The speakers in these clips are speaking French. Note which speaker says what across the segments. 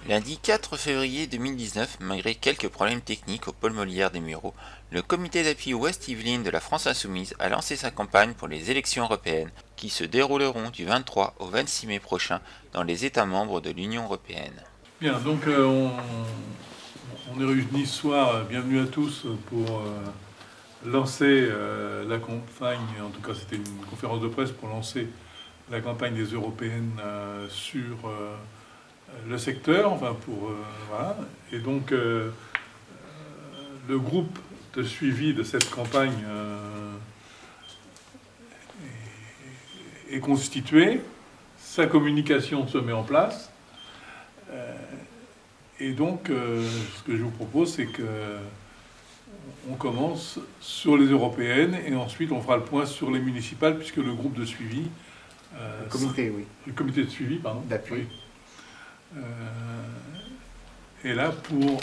Speaker 1: Lundi 4 février 2019, malgré quelques problèmes techniques au pôle Molière des Mureaux, le comité d'appui Ouest-Yvelines de la France Insoumise a lancé sa campagne pour les élections européennes qui se dérouleront du 23 au 26 mai prochain dans les États membres de l'Union européenne.
Speaker 2: Bien, donc on est réunis ce soir, bienvenue à tous, pour lancer la campagne, en tout cas c'était une conférence de presse pour lancer la campagne des européennes sur le secteur, enfin voilà. Et donc le groupe de suivi de cette campagne est constitué, sa communication se met en place. Et donc, ce que je vous propose, c'est qu'on commence sur les européennes et ensuite on fera le point sur les municipales, puisque le groupe de suivi...
Speaker 3: le comité, oui.
Speaker 2: Le comité de suivi, pardon.
Speaker 3: D'appui.
Speaker 2: Oui. Est là pour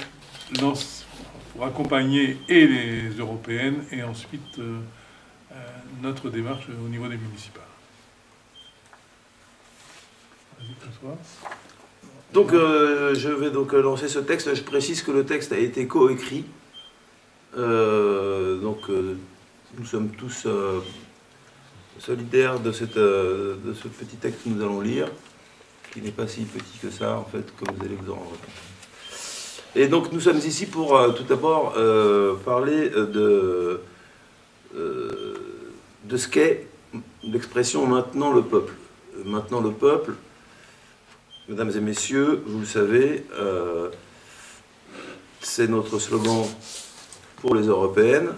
Speaker 2: accompagner et les européennes et ensuite notre démarche au niveau des municipales. Vas-y, François.
Speaker 4: Donc, je vais donc lancer ce texte. Je précise que le texte a été coécrit. Nous sommes tous solidaires de ce petit texte que nous allons lire, qui n'est pas si petit que ça, en fait, comme vous allez vous en rendre compte. Et donc, nous sommes ici pour tout d'abord parler de ce qu'est l'expression « maintenant le peuple ». Maintenant le peuple. Mesdames et messieurs, vous le savez, c'est notre slogan pour les européennes,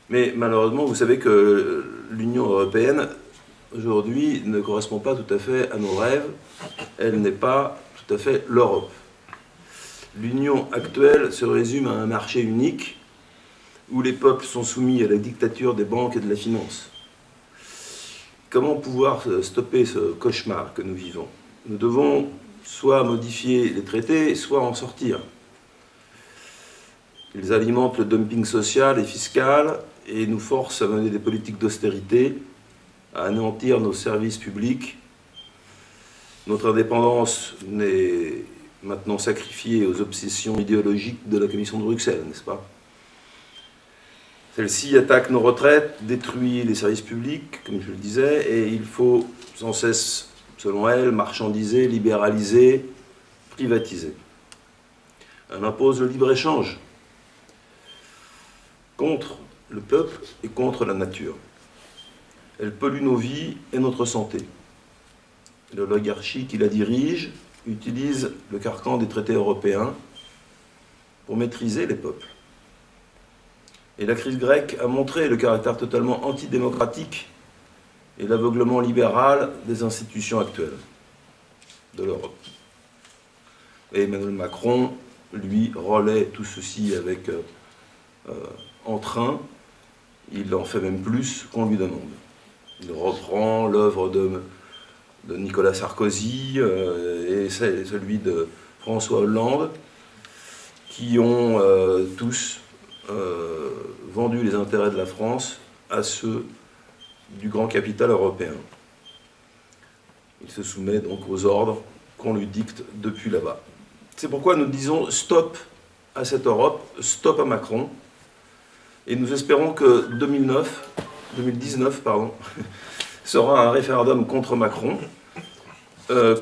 Speaker 4: mais malheureusement, vous savez que l'Union européenne, aujourd'hui, ne correspond pas tout à fait à nos rêves, elle n'est pas tout à fait l'Europe. L'Union actuelle se résume à un marché unique, où les peuples sont soumis à la dictature des banques et de la finance. Comment pouvoir stopper ce cauchemar que nous vivons ? Nous devons soit modifier les traités, soit en sortir. Ils alimentent le dumping social et fiscal et nous forcent à mener des politiques d'austérité, à anéantir nos services publics. Notre indépendance n'est maintenant sacrifiée aux obsessions idéologiques de la Commission de Bruxelles, n'est-ce pas ? Celle-ci attaque nos retraites, détruit les services publics, comme je le disais, et il faut sans cesse, selon elle, marchandiser, libéraliser, privatiser. Elle impose le libre-échange contre le peuple et contre la nature. Elle pollue nos vies et notre santé. L'oligarchie qui la dirige utilise le carcan des traités européens pour maîtriser les peuples. Et la crise grecque a montré le caractère totalement antidémocratique et l'aveuglement libéral des institutions actuelles de l'Europe. Et Emmanuel Macron, lui, relaie tout ceci avec entrain. Il en fait même plus qu'on lui demande. Il reprend l'œuvre de Nicolas Sarkozy et celui de François Hollande, qui ont tous vendu les intérêts de la France à ceux du grand capital européen. Il se soumet donc aux ordres qu'on lui dicte depuis là-bas. C'est pourquoi nous disons stop à cette Europe, stop à Macron, et nous espérons que 2019 sera un référendum contre Macron,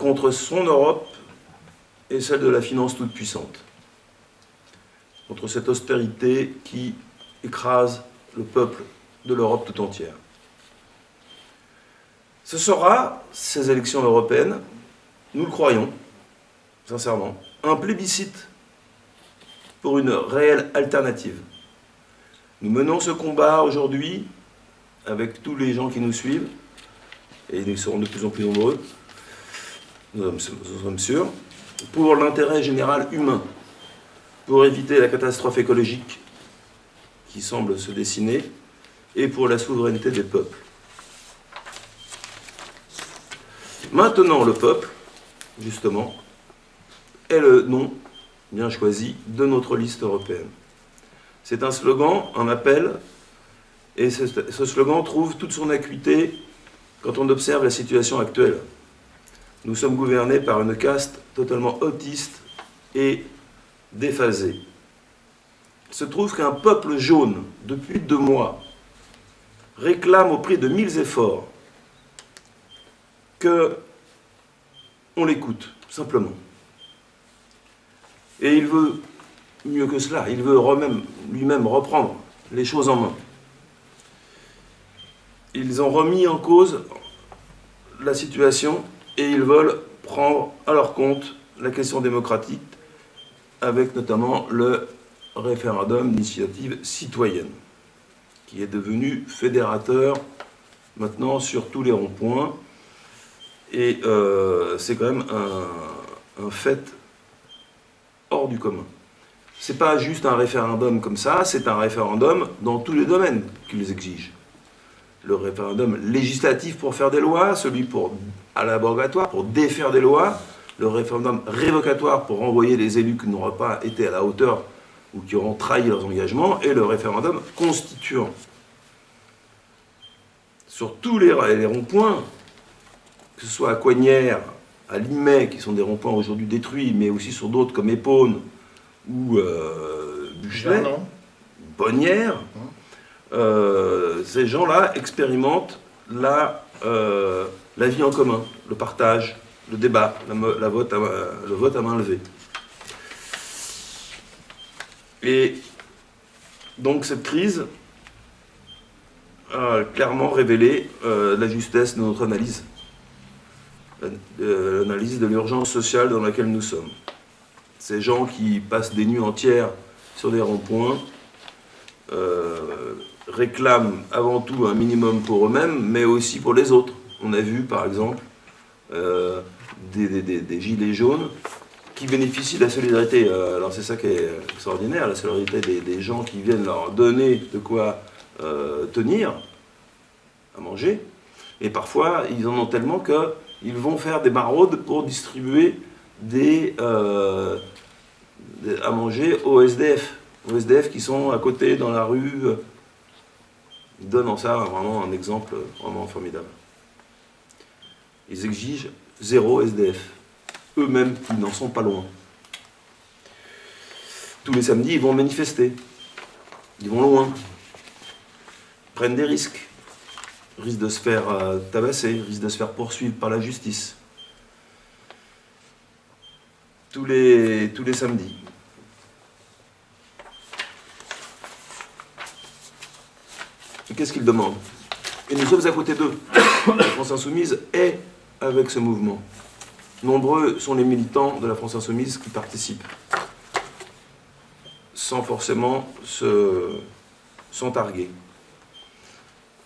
Speaker 4: contre son Europe et celle de la finance toute puissante, contre cette austérité qui écrase le peuple de l'Europe tout entière. Ce sera, ces élections européennes, nous le croyons, sincèrement, un plébiscite pour une réelle alternative. Nous menons ce combat aujourd'hui avec tous les gens qui nous suivent, et ils seront de plus en plus nombreux, nous en sommes sûrs, pour l'intérêt général humain, pour éviter la catastrophe écologique qui semble se dessiner, et pour la souveraineté des peuples. Maintenant, le peuple, justement, est le nom bien choisi de notre liste européenne. C'est un slogan, un appel, et ce slogan trouve toute son acuité quand on observe la situation actuelle. Nous sommes gouvernés par une caste totalement autiste et déphasé. Il se trouve qu'un peuple jaune, depuis 2 mois, réclame au prix de 1000 efforts que on l'écoute, simplement. Et il veut, mieux que cela, il veut lui-même reprendre les choses en main. Ils ont remis en cause la situation et ils veulent prendre à leur compte la question démocratique avec notamment le référendum d'initiative citoyenne qui est devenu fédérateur maintenant sur tous les ronds-points et c'est quand même un fait hors du commun. C'est pas juste un référendum comme ça, c'est un référendum dans tous les domaines qu'ils exigent. Le référendum législatif pour faire des lois, celui à l'abrogation pour défaire des lois, le référendum révocatoire pour renvoyer les élus qui n'auraient pas été à la hauteur ou qui auront trahi leurs engagements, et le référendum constituant. Sur tous les ronds-points, que ce soit à Coignères, à Limay, qui sont des ronds-points aujourd'hui détruits, mais aussi sur d'autres comme Épône ou Buchelet, Bonnières, ces gens-là expérimentent la vie en commun, le partage, le débat, le vote à main levée. Et donc cette crise a clairement révélé la justesse de notre analyse, l'analyse de l'urgence sociale dans laquelle nous sommes. Ces gens qui passent des nuits entières sur des ronds-points réclament avant tout un minimum pour eux-mêmes, mais aussi pour les autres. On a vu par exemple des gilets jaunes qui bénéficient de la solidarité. Alors c'est ça qui est extraordinaire, la solidarité des gens qui viennent leur donner de quoi tenir, à manger. Et parfois, ils en ont tellement qu'ils vont faire des maraudes pour distribuer à manger aux SDF. Aux SDF qui sont à côté, dans la rue. Ils donnent en ça vraiment un exemple vraiment formidable. Ils exigent 0 SDF. Eux-mêmes, ils n'en sont pas loin. Tous les samedis, ils vont manifester. Ils vont loin. Ils prennent des risques. Risquent de se faire tabasser, risquent de se faire poursuivre par la justice. Tous les samedis. Et qu'est-ce qu'ils demandent? Et nous sommes à côté d'eux. La France Insoumise est avec ce mouvement. Nombreux sont les militants de la France Insoumise qui participent, sans forcément s'en targuer.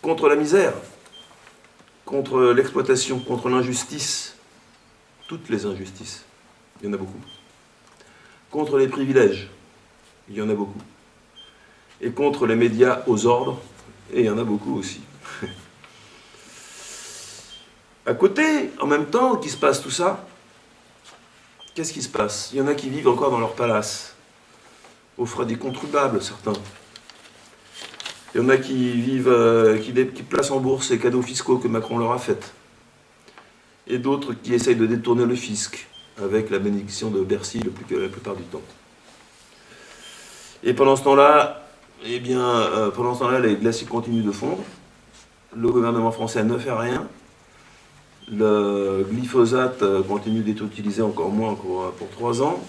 Speaker 4: Contre la misère, contre l'exploitation, contre l'injustice, toutes les injustices, il y en a beaucoup. Contre les privilèges, il y en a beaucoup. Et contre les médias aux ordres, et il y en a beaucoup aussi. À côté, en même temps qu'il se passe tout ça, qu'est-ce qui se passe? Il y en a qui vivent encore dans leur palace, aux frais des contribuables, certains. Il y en a qui vivent, qui placent en bourse les cadeaux fiscaux que Macron leur a faits. Et d'autres qui essayent de détourner le fisc, avec la bénédiction de Bercy la plupart du temps. Et pendant ce temps-là, les glaciers continuent de fondre. Le gouvernement français ne fait rien. Le glyphosate continue d'être utilisé encore moins pour 3 ans.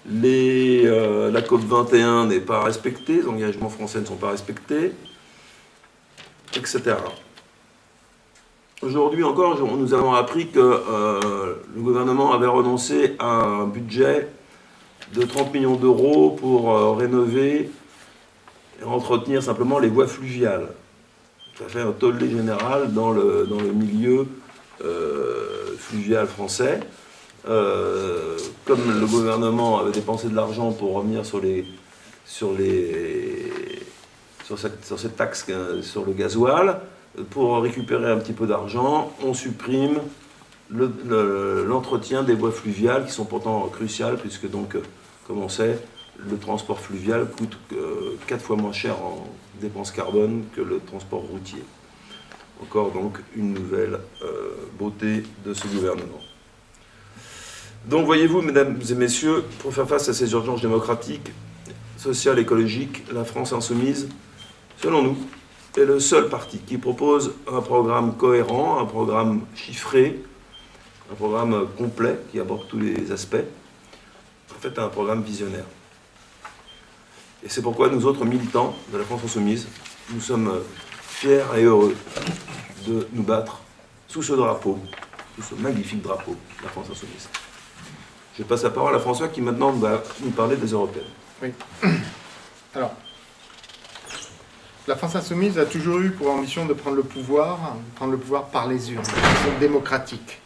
Speaker 4: La COP21 n'est pas respectée, les engagements français ne sont pas respectés, etc. Aujourd'hui encore, nous avons appris que le gouvernement avait renoncé à un budget de 30 millions d'euros pour rénover et entretenir simplement les voies fluviales. Ça fait un tollé général dans le milieu fluvial français. Comme le gouvernement avait dépensé de l'argent pour revenir sur cette taxe sur le gasoil, pour récupérer un petit peu d'argent, on supprime l'entretien des voies fluviales qui sont pourtant cruciales, puisque donc, comme on sait, le transport fluvial coûte 4 fois moins cher en dépenses carbone que le transport routier. Encore donc une nouvelle beauté de ce gouvernement. Donc voyez-vous, mesdames et messieurs, pour faire face à ces urgences démocratiques, sociales, écologiques, la France insoumise, selon nous, est le seul parti qui propose un programme cohérent, un programme chiffré, un programme complet qui aborde tous les aspects, en fait un programme visionnaire. Et c'est pourquoi nous autres militants de la France insoumise, nous sommes fiers et heureux de nous battre sous ce drapeau, sous ce magnifique drapeau de la France insoumise. Je passe la parole à François qui maintenant va nous parler des européennes.
Speaker 3: Oui. Alors, la France insoumise a toujours eu pour ambition de prendre le pouvoir par les urnes, de façon démocratique,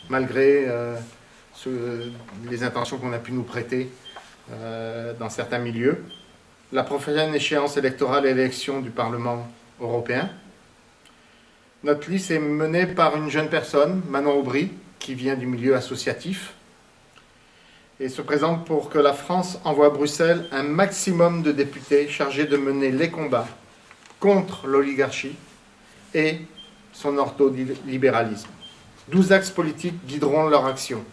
Speaker 3: malgré les intentions qu'on a pu nous prêter dans certains milieux. La prochaine échéance électorale est l'élection du Parlement européen. Notre liste est menée par une jeune personne, Manon Aubry, qui vient du milieu associatif, et se présente pour que la France envoie à Bruxelles un maximum de députés chargés de mener les combats contre l'oligarchie et son ordolibéralisme. 12 axes politiques guideront leur action.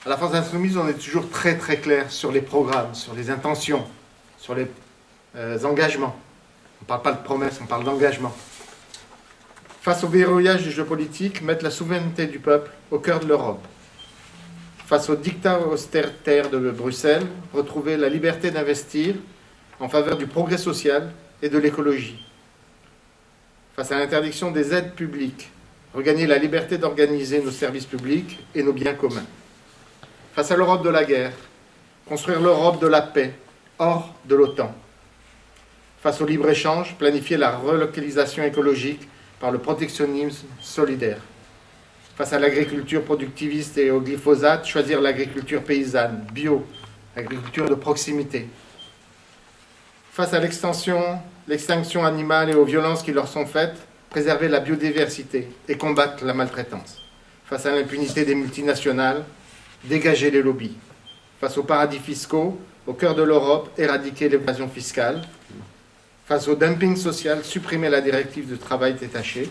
Speaker 3: À la France insoumise, on est toujours très très clair sur les programmes, sur les intentions, sur les engagements. On ne parle pas de promesses, on parle d'engagement. Face au verrouillage du jeu politique, mettre la souveraineté du peuple au cœur de l'Europe. Face au diktat austéritaire de Bruxelles, retrouver la liberté d'investir en faveur du progrès social et de l'écologie. Face à l'interdiction des aides publiques, regagner la liberté d'organiser nos services publics et nos biens communs. Face à l'Europe de la guerre, construire l'Europe de la paix, hors de l'OTAN. Face au libre-échange, planifier la relocalisation écologique par le protectionnisme solidaire. Face à l'agriculture productiviste et au glyphosate, choisir l'agriculture paysanne, bio, l'agriculture de proximité. Face à l'extinction animale et aux violences qui leur sont faites, préserver la biodiversité et combattre la maltraitance. Face à l'impunité des multinationales, dégager les lobbies. Face aux paradis fiscaux, au cœur de l'Europe, éradiquer l'évasion fiscale. Face au dumping social, supprimer la directive de travail détaché.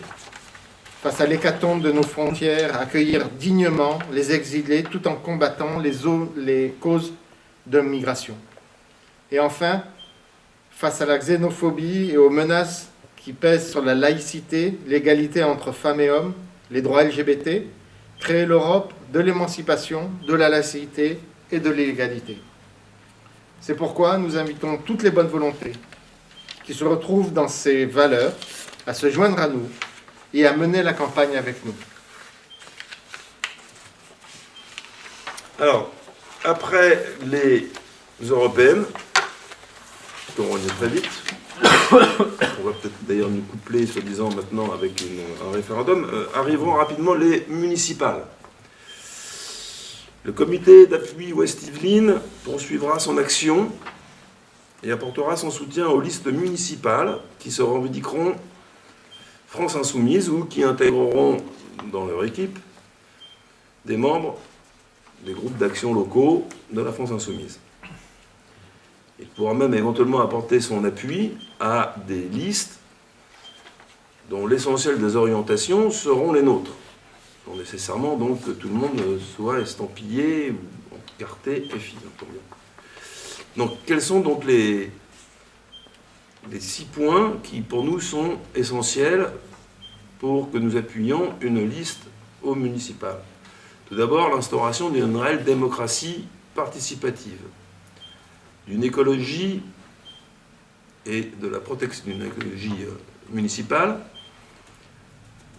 Speaker 3: Face à l'hécatombe de nos frontières, accueillir dignement les exilés tout en combattant les causes de migration. Et enfin, face à la xénophobie et aux menaces qui pèsent sur la laïcité, l'égalité entre femmes et hommes, les droits LGBT, créer l'Europe de l'émancipation, de la laïcité et de l'égalité. C'est pourquoi nous invitons toutes les bonnes volontés qui se retrouvent dans ces valeurs à se joindre à nous et à mener la campagne avec nous.
Speaker 4: Alors, après les européennes, qui auront lieu très vite, on va peut-être d'ailleurs nous coupler, soi-disant, maintenant avec un référendum, arriveront rapidement les municipales. Le comité d'appui Ouest-Yvelines poursuivra son action et apportera son soutien aux listes municipales qui se revendiqueront France Insoumise ou qui intégreront dans leur équipe des membres des groupes d'action locaux de la France Insoumise. Il pourra même éventuellement apporter son appui à des listes dont l'essentiel des orientations seront les nôtres. Non nécessairement donc que tout le monde soit estampillé ou encarté FI. Donc quels sont donc les 6 points qui pour nous sont essentiels pour que nous appuyions une liste au municipal? Tout d'abord, l'instauration d'une réelle démocratie participative, d'une écologie et de la protection d'une écologie municipale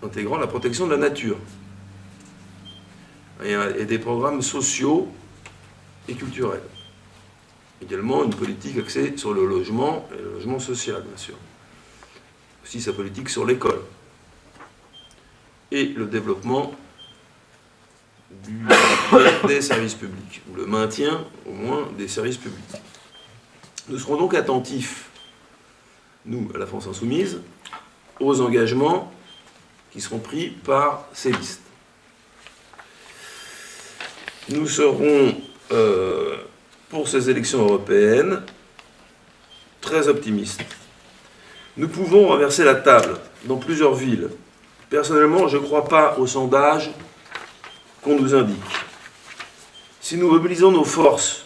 Speaker 4: intégrant la protection de la nature et des programmes sociaux et culturels. Également une politique axée sur le logement et le logement social, bien sûr. Aussi sa politique sur l'école et le développement des services publics, ou le maintien au moins des services publics. Nous serons donc attentifs, nous, à la France Insoumise, aux engagements qui seront pris par ces listes. Nous serons, pour ces élections européennes, très optimistes. Nous pouvons renverser la table dans plusieurs villes. Personnellement, je ne crois pas aux sondages qu'on nous indique. Si nous mobilisons nos forces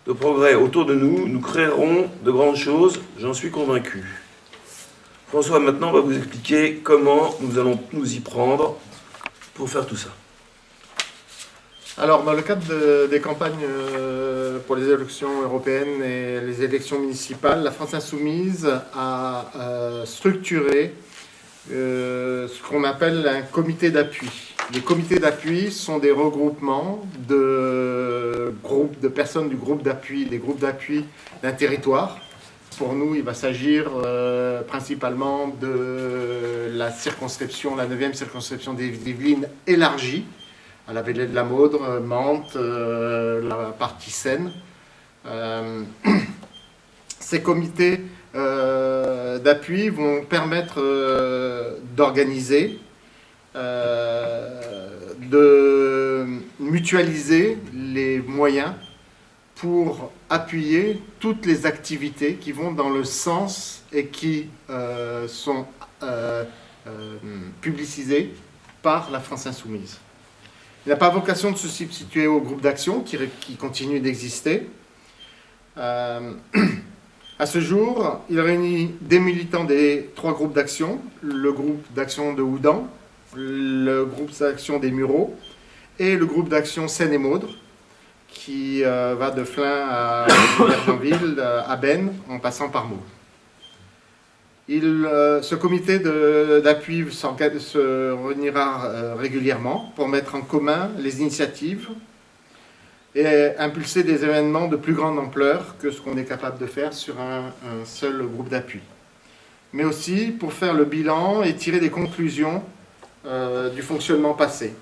Speaker 4: de progrès autour de nous, nous créerons de grandes choses, j'en suis convaincu. François, maintenant, va vous expliquer comment nous allons nous y prendre pour faire tout ça.
Speaker 3: Alors, dans le cadre des campagnes pour les élections européennes et les élections municipales, la France Insoumise a structuré ce qu'on appelle un comité d'appui. Les comités d'appui sont des regroupements de groupes, de personnes du groupe d'appui, des groupes d'appui d'un territoire. Pour nous, il va s'agir principalement de la circonscription, la 9e circonscription des Yvelines élargie, à la Vallée de la Maudre, Mantes, la partie Seine. Ces comités d'appui vont permettre d'organiser, de mutualiser les moyens pour appuyer toutes les activités qui vont dans le sens et qui sont publicisées par la France Insoumise. Il n'a pas vocation de se substituer au groupe d'action qui continue d'exister. À ce jour, il réunit des militants des 3 groupes d'action, le groupe d'action de Houdan, le groupe d'action des Mureaux et le groupe d'action Seine-et-Maudre, qui va de Flins à Verdenville, à Bennes, en passant par Meaux. Ce comité d'appui se réunira régulièrement pour mettre en commun les initiatives et impulser des événements de plus grande ampleur que ce qu'on est capable de faire sur un seul groupe d'appui. Mais aussi pour faire le bilan et tirer des conclusions du fonctionnement passé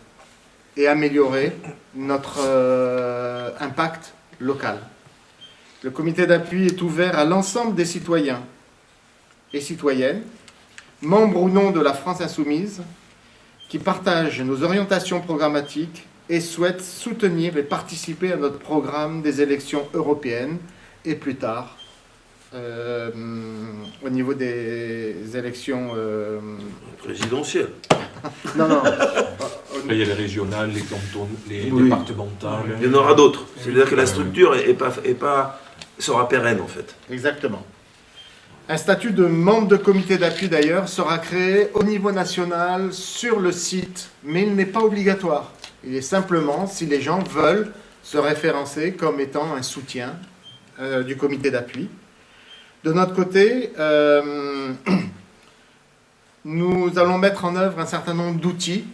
Speaker 3: et améliorer notre impact local. Le comité d'appui est ouvert à l'ensemble des citoyens et citoyennes, membres ou non de la France Insoumise, qui partagent nos orientations programmatiques et souhaitent soutenir et participer à notre programme des élections européennes et plus tard au niveau des élections
Speaker 4: Présidentielles.
Speaker 3: non.
Speaker 5: Il y a les régionales, les cantons, les
Speaker 4: Oui.
Speaker 5: départementales.
Speaker 4: Il y en aura d'autres. C'est-à-dire que la structure sera pérenne, en fait.
Speaker 3: Exactement. Un statut de membre de comité d'appui, d'ailleurs, sera créé au niveau national sur le site, mais il n'est pas obligatoire. Il est simplement, si les gens veulent se référencer comme étant un soutien du comité d'appui. De notre côté, nous allons mettre en œuvre un certain nombre d'outils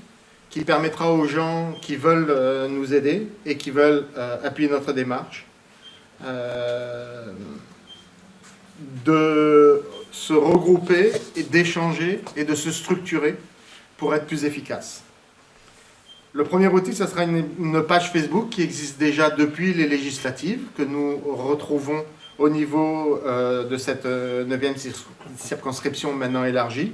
Speaker 3: qui permettra aux gens qui veulent nous aider et qui veulent appuyer notre démarche de se regrouper et d'échanger et de se structurer pour être plus efficace. Le premier outil, ce sera une page Facebook qui existe déjà depuis les législatives, que nous retrouvons au niveau de cette 9e circonscription maintenant élargie.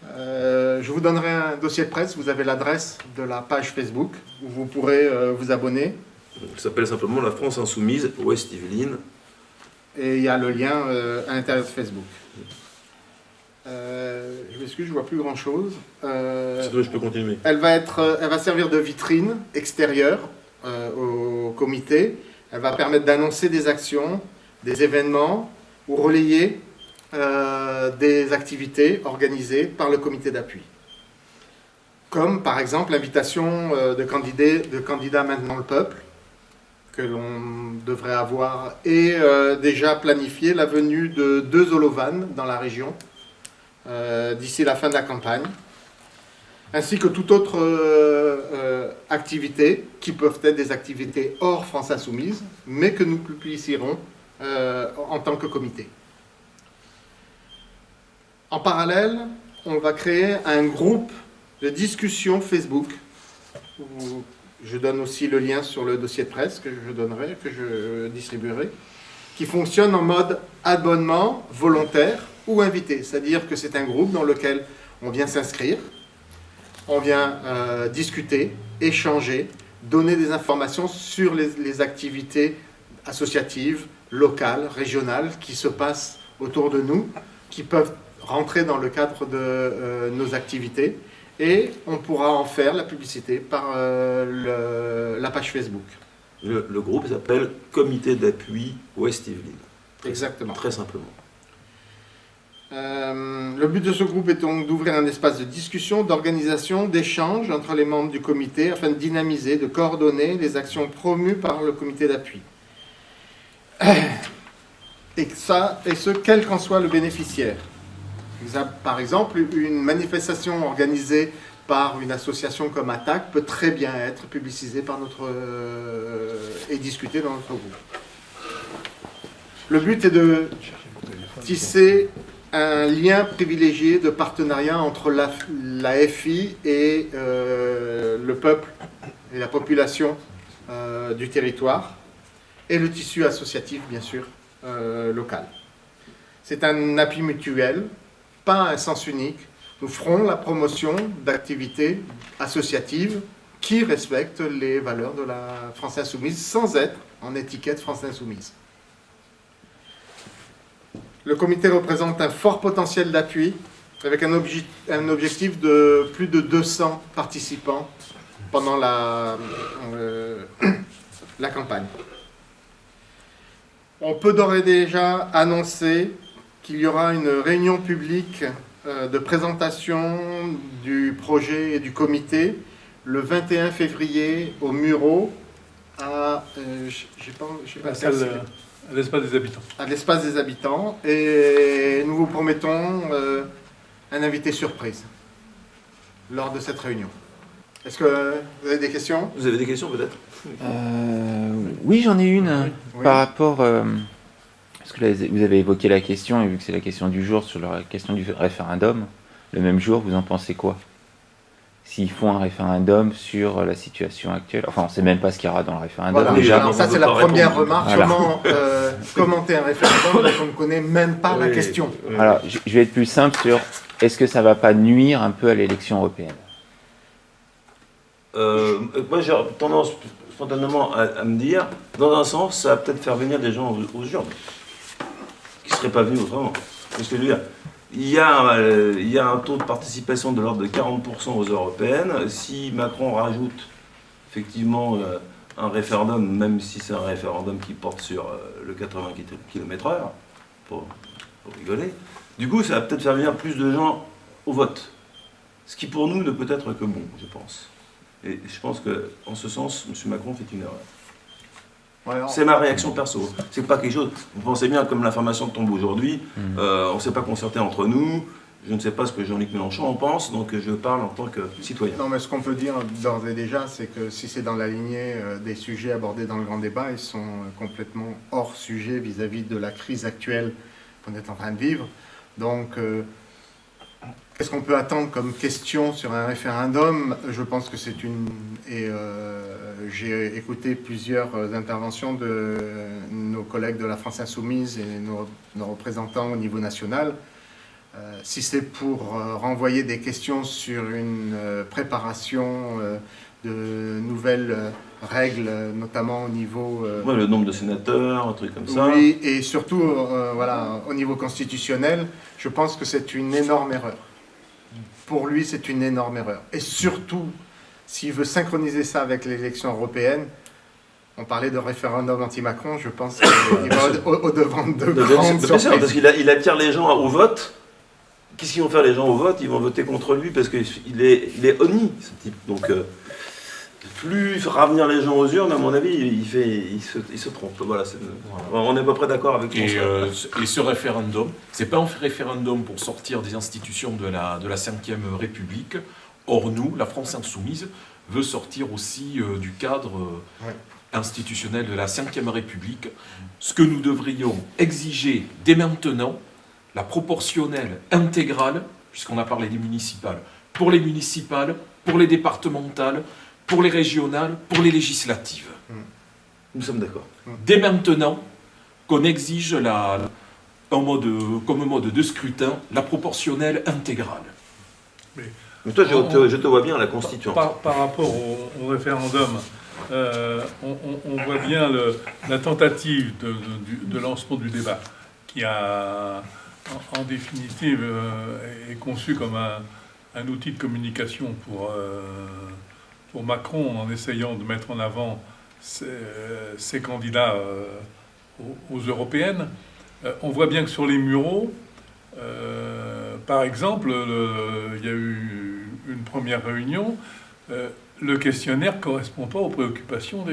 Speaker 3: Je vous donnerai un dossier de presse, vous avez l'adresse de la page Facebook où vous pourrez vous abonner.
Speaker 4: Elle s'appelle simplement la France Insoumise, Ouest Yvelines.
Speaker 3: Et il y a le lien à l'intérieur de Facebook. Je m'excuse, je ne vois plus grand-chose.
Speaker 4: Sinon, je peux continuer.
Speaker 3: Elle va servir de vitrine extérieure au comité. Elle va permettre d'annoncer des actions, des événements ou relayer des activités organisées par le comité d'appui. Comme par exemple l'invitation de candidats Maintenant le Peuple, que l'on devrait avoir, et déjà planifié la venue de 2 holovanes dans la région d'ici la fin de la campagne, ainsi que toute autre activité qui peuvent être des activités hors France Insoumise, mais que nous publicierons en tant que comité. En parallèle, on va créer un groupe de discussion Facebook, où je donne aussi le lien sur le dossier de presse que je distribuerai, qui fonctionne en mode abonnement volontaire ou invité. C'est-à-dire que c'est un groupe dans lequel on vient s'inscrire, on vient discuter, échanger, donner des informations sur les activités associatives, locales, régionales qui se passent autour de nous, qui peuvent rentrer dans le cadre de nos activités et on pourra en faire la publicité par la page Facebook.
Speaker 4: Le groupe s'appelle Comité d'appui Ouest Yvelines.
Speaker 3: Exactement.
Speaker 4: Très simplement.
Speaker 3: Le but de ce groupe est donc d'ouvrir un espace de discussion, d'organisation, d'échange entre les membres du comité afin de dynamiser, de coordonner les actions promues par le comité d'appui. Et ce, quel qu'en soit le bénéficiaire. Par exemple, une manifestation organisée par une association comme ATTAC peut très bien être publicisée par et discutée dans notre groupe. Le but est de tisser un lien privilégié de partenariat entre la FI et le peuple et la population du territoire et le tissu associatif, bien sûr, local. C'est un appui mutuel, pas un sens unique. Nous ferons la promotion d'activités associatives qui respectent les valeurs de la France Insoumise sans être en étiquette France Insoumise. Le comité représente un fort potentiel d'appui avec un objectif de plus de 200 participants pendant la campagne. On peut d'ores et déjà annoncer qu'il y aura une réunion publique de présentation du projet et du comité le 21 février au Mureau à
Speaker 2: l'espace des habitants.
Speaker 3: À l'espace des habitants. Et nous vous promettons un invité surprise lors de cette réunion. Est-ce que vous avez des questions?
Speaker 4: Vous avez des questions peut-être?
Speaker 1: Oui, j'en ai une
Speaker 3: Oui.
Speaker 1: par rapport... parce que là, vous avez évoqué la question, et vu que c'est la question du jour sur la question du référendum, le même jour, vous en pensez quoi? S'ils font un référendum sur la situation actuelle, enfin on ne sait même pas ce qu'il y aura dans le référendum
Speaker 3: Voilà.
Speaker 1: déjà.
Speaker 3: Alors ça c'est la première remarque.
Speaker 1: Voilà.
Speaker 3: Comment commenter un référendum dont on ne connaît même pas la question?
Speaker 1: Alors je vais être plus simple sur est-ce que ça ne va pas nuire un peu à l'élection européenne?
Speaker 4: Moi j'ai tendance spontanément à me dire, dans un sens, ça va peut-être faire venir des gens aux urnes, qui ne seraient pas venus autrement. C'est ce que je veux dire. Il y a un taux de participation de l'ordre de 40% aux européennes. Si Macron rajoute effectivement un référendum, même si c'est un référendum qui porte sur le 80 km/h, pour rigoler, du coup ça va peut-être faire venir plus de gens au vote. Ce qui pour nous ne peut être que bon, je pense. Et je pense qu'en ce sens, M. Macron fait une erreur. C'est ma réaction perso. C'est pas quelque chose. Vous pensez bien, comme l'information tombe aujourd'hui, on ne s'est pas concerté entre nous. Je ne sais pas ce que Jean-Luc Mélenchon en pense, donc je parle en tant que citoyen.
Speaker 3: Non, mais ce qu'on peut dire d'ores et déjà, c'est que si c'est dans la lignée des sujets abordés dans le grand débat, ils sont complètement hors sujet vis-à-vis de la crise actuelle qu'on est en train de vivre. Donc, qu'est-ce qu'on peut attendre comme question sur un référendum? Je pense que c'est une... Et j'ai écouté plusieurs interventions de nos collègues de la France Insoumise et nos représentants au niveau national. Si c'est pour renvoyer des questions sur une préparation de nouvelles règles, notamment au niveau...
Speaker 4: Ouais, le nombre de sénateurs, un truc comme ça.
Speaker 3: Oui, et surtout voilà, au niveau constitutionnel, je pense que c'est une énorme erreur. Pour lui, c'est une énorme erreur. Et surtout, s'il veut synchroniser ça avec l'élection européenne, on parlait de référendum anti-Macron, je pense qu'il va au-devant de grandes
Speaker 4: Bien sûr,
Speaker 3: surprises.
Speaker 4: parce qu'il attire les gens au vote. Qu'est-ce qu'ils vont faire les gens au vote? Ils vont voter contre lui parce qu'il est honni, ce type. Donc, plus il fera venir les gens aux urnes, à mon avis, il se trompe. Voilà, on est à peu près d'accord avec
Speaker 5: Et,
Speaker 4: ça.
Speaker 5: et ce référendum, c'est pas un référendum pour sortir des institutions de la Ve République. Or, nous, la France Insoumise, veut sortir aussi du cadre institutionnel de la Ve République. Ce que nous devrions exiger dès maintenant, la proportionnelle intégrale, puisqu'on a parlé des municipales, pour les municipales, pour les départementales, pour les régionales, pour les législatives.
Speaker 4: Nous sommes d'accord.
Speaker 5: Dès maintenant, qu'on exige comme mode de scrutin la proportionnelle intégrale.
Speaker 4: Mais toi, je te vois bien à la Constituante.
Speaker 2: Par rapport au référendum, on voit bien la tentative de lancement du débat qui a, en définitive, est conçue comme un outil de communication pour Macron en essayant de mettre en avant ses candidats aux européennes. On voit bien que sur les Mureaux, par exemple, il y a eu une première réunion, le questionnaire ne correspond pas aux préoccupations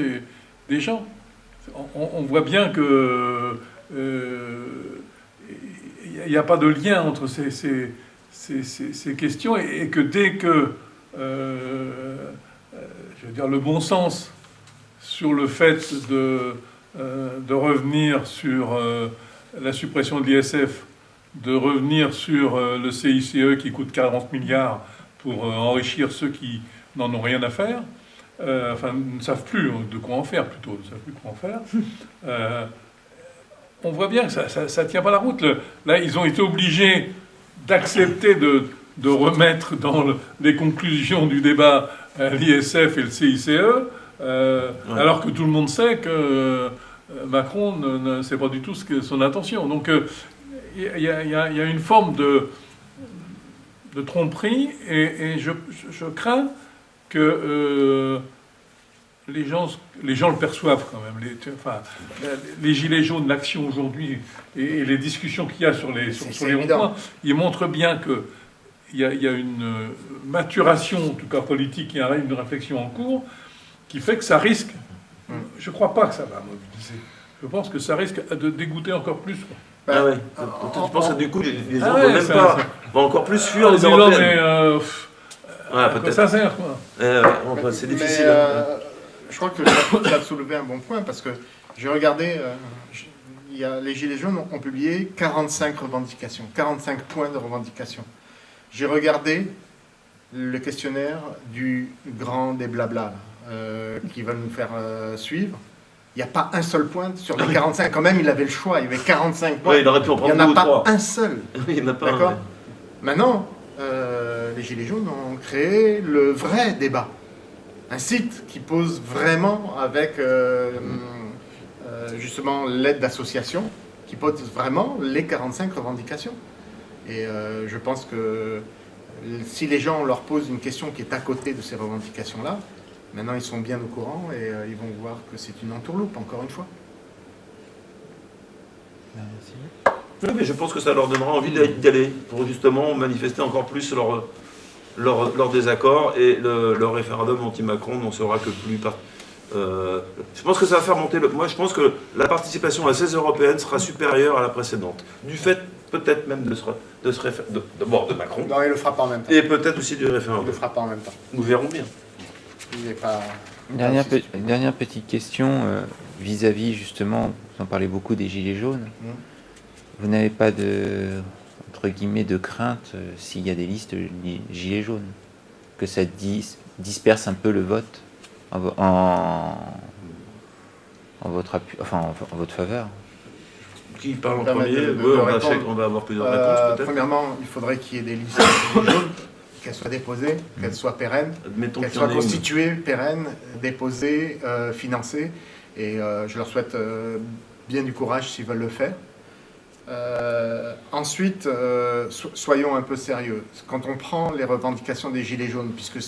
Speaker 2: des gens. On voit bien que il n'y a pas de lien entre ces questions et que dès que je veux dire, le bon sens sur le fait de revenir sur la suppression de l'ISF, de revenir sur le CICE qui coûte 40 milliards pour enrichir ceux qui n'en ont rien à faire, enfin ne savent plus de quoi en faire plutôt, ne savent plus quoi en faire. On voit bien que ça tient pas la route. Là, ils ont été obligés d'accepter de remettre dans les conclusions du débat l'ISF et le CICE, alors que tout le monde sait que Macron ne sait pas du tout son intention. Donc il y a une forme de tromperie et je crains que les gens le perçoivent quand même. Les gilets jaunes, l'action aujourd'hui et les discussions qu'il y a sur les ronds-points, ils montrent bien qu'il y a une maturation, en tout cas politique, il y a une réflexion en cours qui fait que ça risque. Je ne crois pas que ça va mobiliser. Je pense que ça risque de dégoûter encore plus.
Speaker 4: Ah ouais. Je pense que du coup, les gens vont encore plus fuir les Européennes.
Speaker 2: Mais
Speaker 4: peut-être.
Speaker 2: Ça sert, quoi.
Speaker 4: C'est difficile.
Speaker 3: Je crois que tu as soulevé un bon point, parce que j'ai regardé, les Gilets jaunes ont publié 45 revendications, 45 points de revendications. J'ai regardé le questionnaire du grand des blabla qui va nous faire suivre. Il n'y a pas un seul point sur les 45. Quand même, il avait le choix. Il y avait 45 points.
Speaker 4: Ouais, il aurait pu en prendre
Speaker 3: il n'y en a
Speaker 4: deux ou
Speaker 3: pas
Speaker 4: trois.
Speaker 3: un seul.
Speaker 4: Il n'y en a pas
Speaker 3: D'accord.
Speaker 4: un. Ouais.
Speaker 3: Maintenant, les Gilets jaunes ont créé le vrai débat. Un site qui pose vraiment avec justement l'aide d'associations, qui pose vraiment les 45 revendications. Et je pense que si les gens leur posent une question qui est à côté de ces revendications-là, maintenant ils sont bien au courant et ils vont voir que c'est une entourloupe, encore une fois.
Speaker 1: Merci.
Speaker 4: Oui, mais je pense que ça leur donnera envie d'y aller pour justement manifester encore plus leur désaccord, et le référendum anti-Macron n'en sera que plus... je pense que ça va faire monter... Moi, je pense que la participation à ces européennes sera supérieure à la précédente. Du fait, peut-être même de Macron.
Speaker 3: Non, il le fera pas en même temps.
Speaker 4: Et peut-être aussi du
Speaker 3: Il
Speaker 4: référendum.
Speaker 3: le fera pas en même temps.
Speaker 4: Nous verrons bien.
Speaker 3: Il n'est pas...
Speaker 1: Dernière petite question vis-à-vis justement, vous en parlez beaucoup des gilets jaunes. Vous n'avez pas entre guillemets de crainte s'il y a des listes gilets jaunes, que ça disperse un peu le vote en votre appui, enfin en votre faveur?
Speaker 4: Qui parle en
Speaker 3: Permettre
Speaker 4: premier?
Speaker 3: de
Speaker 4: On va avoir plusieurs réponses peut-être.
Speaker 3: Premièrement, il faudrait qu'il y ait des listes gilets jaunes, qu'elles soient déposées, qu'elles soient pérennes,
Speaker 4: Admettons
Speaker 3: qu'elles
Speaker 4: qu'il y en
Speaker 3: soient
Speaker 4: ait une.
Speaker 3: constituées, pérennes, déposées, financées. Et je leur souhaite bien du courage s'ils veulent le faire. Ensuite, soyons un peu sérieux. Quand on prend les revendications des Gilets jaunes, puisque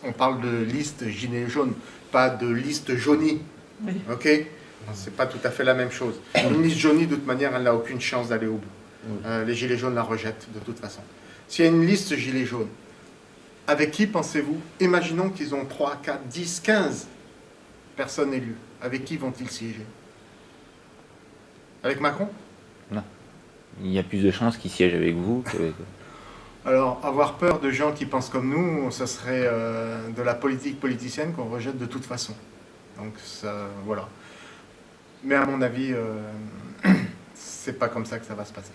Speaker 3: on parle de liste Gilets jaunes, pas de liste jaunie,
Speaker 4: Oui.
Speaker 3: ok? C'est pas tout à fait la même chose. Une liste jaunie, de toute manière, elle n'a aucune chance d'aller au bout. Les Gilets jaunes la rejettent, de toute façon. S'il y a une liste Gilets jaunes, avec qui pensez-vous? Imaginons qu'ils ont 3, 4, 10, 15 personnes élues. Avec qui vont-ils siéger? Avec Macron?
Speaker 1: Non. Il y a plus de chances qu'ils siègent avec vous que...
Speaker 3: Alors, avoir peur de gens qui pensent comme nous, ça serait de la politique politicienne qu'on rejette de toute façon. Donc, ça, voilà. Mais à mon avis, c'est pas comme ça que ça va se passer.